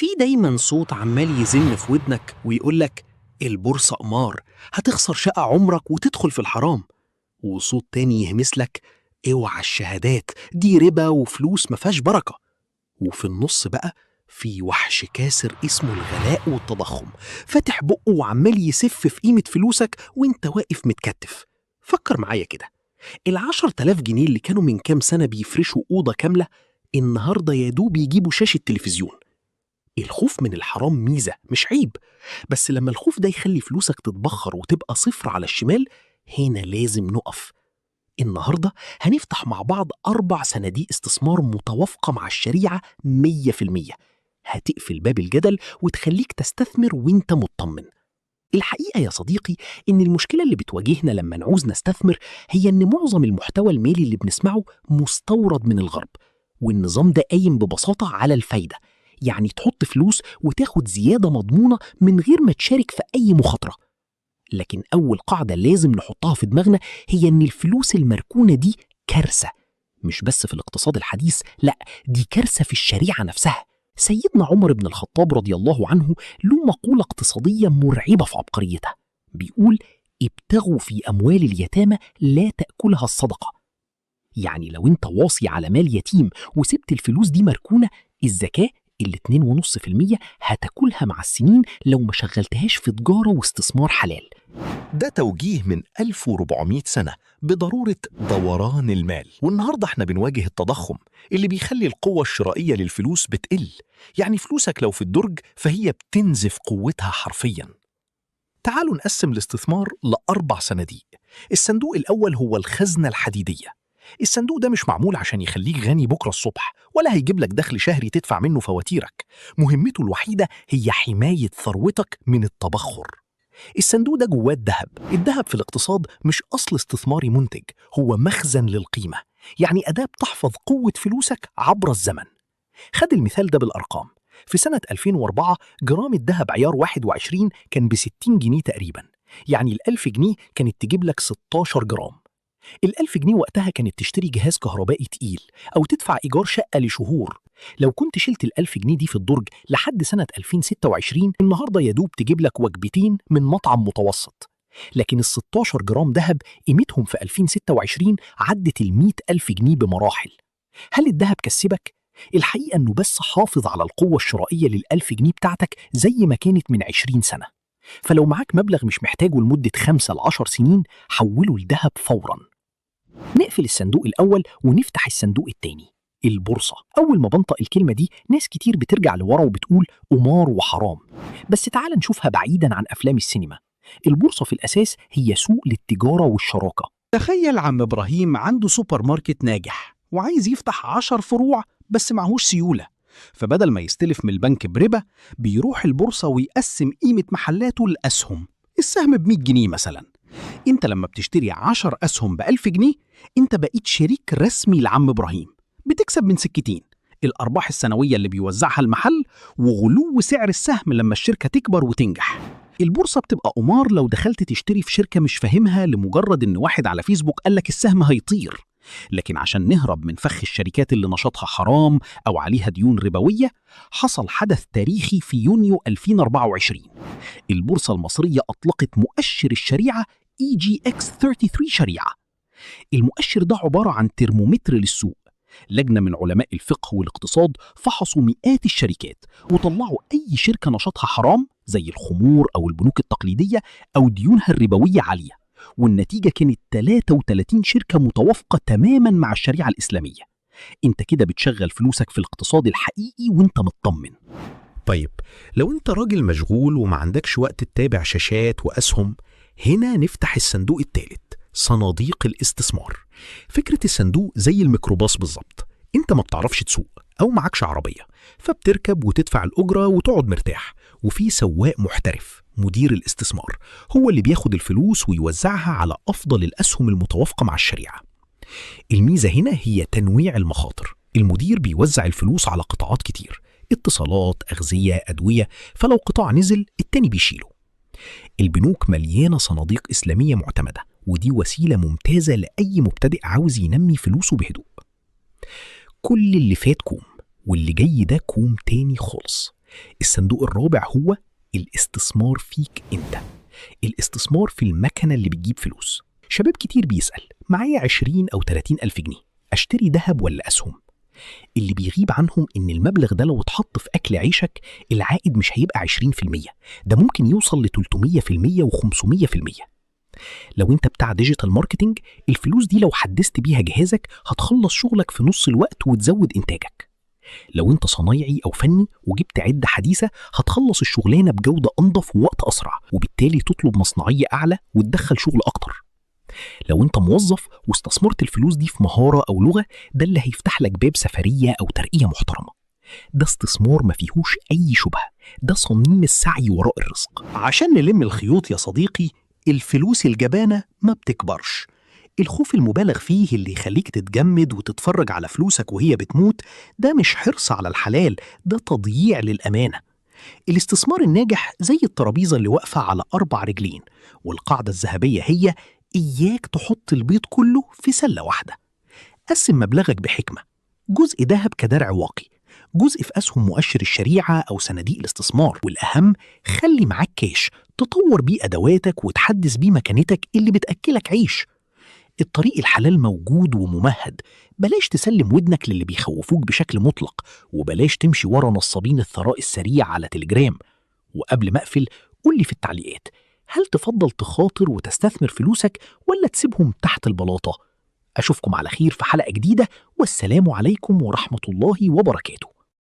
في دايما صوت عمال يزن في ودنك ويقولك البورصة قمار، هتخسر شقة عمرك وتدخل في الحرام. وصوت تاني يهمسلك اوعى الشهادات دي ربا وفلوس مفيهاش بركة. وفي النص بقى في وحش كاسر اسمه الغلاء والتضخم، فاتح بقه وعمال يسف في قيمة فلوسك وانت واقف متكتف. فكر معايا كده، 10,000 جنيه اللي كانوا من كام سنة بيفرشوا أوضة كاملة النهاردة يدوب يجيبوا شاشة تلفزيون. الخوف من الحرام ميزة مش عيب، بس لما الخوف ده يخلي فلوسك تتبخر وتبقى صفر على الشمال، هنا لازم نقف. النهاردة هنفتح مع بعض 4 صناديق استثمار متوافقة مع الشريعة 100%، هتقفل باب الجدل وتخليك تستثمر وانت مطمن. الحقيقة يا صديقي إن المشكلة اللي بتواجهنا لما نعوز نستثمر هي إن معظم المحتوى المالي اللي بنسمعه مستورد من الغرب، والنظام ده قايم ببساطة على الفايدة، يعني تحط فلوس وتاخد زيادة مضمونة من غير ما تشارك في أي مخاطرة. لكن أول قاعدة لازم نحطها في دماغنا هي إن الفلوس المركونة دي كارثة، مش بس في الاقتصاد الحديث، لأ، دي كارثة في الشريعة نفسها. سيدنا عمر بن الخطاب رضي الله عنه له مقولة اقتصادية مرعبة في عبقريتها، بيقول ابتغوا في أموال اليتامى لا تأكلها الصدقة. يعني لو انت واصي على مال يتيم وسبت الفلوس دي مركونة، الزكاة اللي 2.5% هتاكلها مع السنين لو ما شغلتهاش في تجارة واستثمار حلال. ده توجيه من 1400 سنة بضرورة دوران المال. والنهاردة احنا بنواجه التضخم اللي بيخلي القوة الشرائية للفلوس بتقل، يعني فلوسك لو في الدرج فهي بتنزف قوتها حرفياً. تعالوا نقسم الاستثمار ل4 صناديق. الصندوق الأول هو الخزنة الحديدية. الصندوق ده مش معمول عشان يخليك غني بكرة الصبح، ولا هيجيب لك دخل شهري تدفع منه فواتيرك. مهمته الوحيدة هي حماية ثروتك من التبخر. الصندوق ده جواه الذهب في الاقتصاد مش أصل استثماري منتج، هو مخزن للقيمة، يعني أداة بتحفظ قوة فلوسك عبر الزمن. خد المثال ده بالأرقام. في سنة 2004 جرام الذهب عيار 21 كان ب60 جنيه تقريبا، يعني ال1000 جنيه كانت تجيب لك 16 جرام. ال1000 جنيه وقتها كانت تشتري جهاز كهربائي تقيل أو تدفع إيجار شقة لشهور. لو كنت شلت ال1000 جنيه دي في الدرج لحد سنة 2026، النهاردة يدوب تجيب لك وجبتين من مطعم متوسط. لكن ال16 جرام ذهب قيمتهم في 2026 عدت ال100,000 جنيه بمراحل. هل الذهب كسبك؟ الحقيقة أنه بس حافظ على القوة الشرائية لل1000 جنيه بتاعتك زي ما كانت من 20 سنة. فلو معاك مبلغ مش محتاجه لمدة 5 ل10 سنين، حوله لذهب فوراً. نقفل الصندوق الأول ونفتح الصندوق التاني، البورصة. أول ما بنطق الكلمة دي ناس كتير بترجع لورا وبتقول قمار وحرام، بس تعال نشوفها بعيداً عن أفلام السينما. البورصة في الأساس هي سوق للتجارة والشراكة. تخيل عم إبراهيم عنده سوبر ماركت ناجح وعايز يفتح 10 فروع بس معهوش سيولة، فبدل ما يستلف من البنك بربا بيروح البورصة ويقسم قيمة محلاته لأسهم. السهم ب100 جنيه مثلا، انت لما بتشتري 10 أسهم ب1000 جنيه انت بقيت شريك رسمي لعم إبراهيم. بتكسب من سكتين، الأرباح السنوية اللي بيوزعها المحل وغلو سعر السهم لما الشركة تكبر وتنجح. البورصة بتبقى قمار لو دخلت تشتري في شركة مش فاهمها لمجرد إن واحد على فيسبوك قالك السهم هيطير. لكن عشان نهرب من فخ الشركات اللي نشاطها حرام أو عليها ديون ربوية، حصل حدث تاريخي في يونيو 2024. البورصة المصرية أطلقت مؤشر الشريعة EGX33 شريعة. المؤشر ده عبارة عن ترمومتر للسوق. لجنة من علماء الفقه والاقتصاد فحصوا مئات الشركات وطلعوا أي شركة نشاطها حرام زي الخمور أو البنوك التقليدية أو ديونها الربوية عالية، والنتيجة كانت 33 شركة متوافقة تماما مع الشريعة الإسلامية. انت كده بتشغل فلوسك في الاقتصاد الحقيقي وانت مطمن. طيب لو انت راجل مشغول وما عندكش وقت تتابع شاشات وأسهم، هنا نفتح الصندوق الثالث، صناديق الاستثمار. فكرة الصندوق زي الميكروباص بالظبط، انت ما بتعرفش تسوق أو معكش عربية، فبتركب وتدفع الأجرة وتقعد مرتاح، وفي سواق محترف مدير الاستثمار هو اللي بياخد الفلوس ويوزعها على أفضل الأسهم المتوافقة مع الشريعة. الميزة هنا هي تنويع المخاطر. المدير بيوزع الفلوس على قطاعات كتير، اتصالات، أغذية، أدوية، فلو قطاع نزل التاني بيشيله. البنوك مليانة صناديق إسلامية معتمدة، ودي وسيلة ممتازة لأي مبتدئ عاوز ينمي فلوسه بهدوء. كل اللي فات كوم، واللي جاي ده كوم تاني خالص. الصندوق الرابع هو الاستثمار فيك انت. الاستثمار في المكنة اللي بتجيب فلوس. شباب كتير بيسأل معايا 20 أو 30 ألف جنيه أشتري ذهب ولا أسهم؟ اللي بيغيب عنهم إن المبلغ ده لو اتحط في أكل عيشك العائد مش هيبقى 20%، ده ممكن يوصل ل 300% و500%. لو انت بتاع ديجيتال ماركتينج، الفلوس دي لو حدثت بيها جهازك هتخلص شغلك في نص الوقت وتزود إنتاجك. لو انت صنايعي أو فني وجبت عدة حديثة هتخلص الشغلانة بجودة أنظف ووقت أسرع، وبالتالي تطلب مصنعية أعلى وتدخل شغل أكتر. لو انت موظف واستثمرت الفلوس دي في مهارة أو لغة، ده اللي هيفتح لك باب سفرية أو ترقية محترمة. ده استثمار ما فيهوش أي شبهة، ده صميم السعي وراء الرزق. عشان نلم الخيوط يا صديقي، الفلوس الجبانة ما بتكبرش. الخوف المبالغ فيه اللي يخليك تتجمد وتتفرج على فلوسك وهي بتموت، ده مش حرص على الحلال، ده تضييع للأمانة. الاستثمار الناجح زي الترابيزة اللي واقفة على 4 رجلين، والقاعدة الذهبية هي إياك تحط البيض كله في سلة واحدة. قسم مبلغك بحكمة، جزء ذهب كدرع واقي، جزء في أسهم مؤشر الشريعة أو صناديق الاستثمار، والأهم خلي معاك كاش تطور بيه أدواتك وتحدث بيه مكانتك اللي بتأكلك عيش. الطريق الحلال موجود وممهد، بلاش تسلم ودنك للي بيخوفوك بشكل مطلق، وبلاش تمشي ورا نصابين الثراء السريع على تليجرام. وقبل ما أقفل قولي في التعليقات، هل تفضل تخاطر وتستثمر فلوسك ولا تسيبهم تحت البلاطة؟ أشوفكم على خير في حلقة جديدة، والسلام عليكم ورحمة الله وبركاته.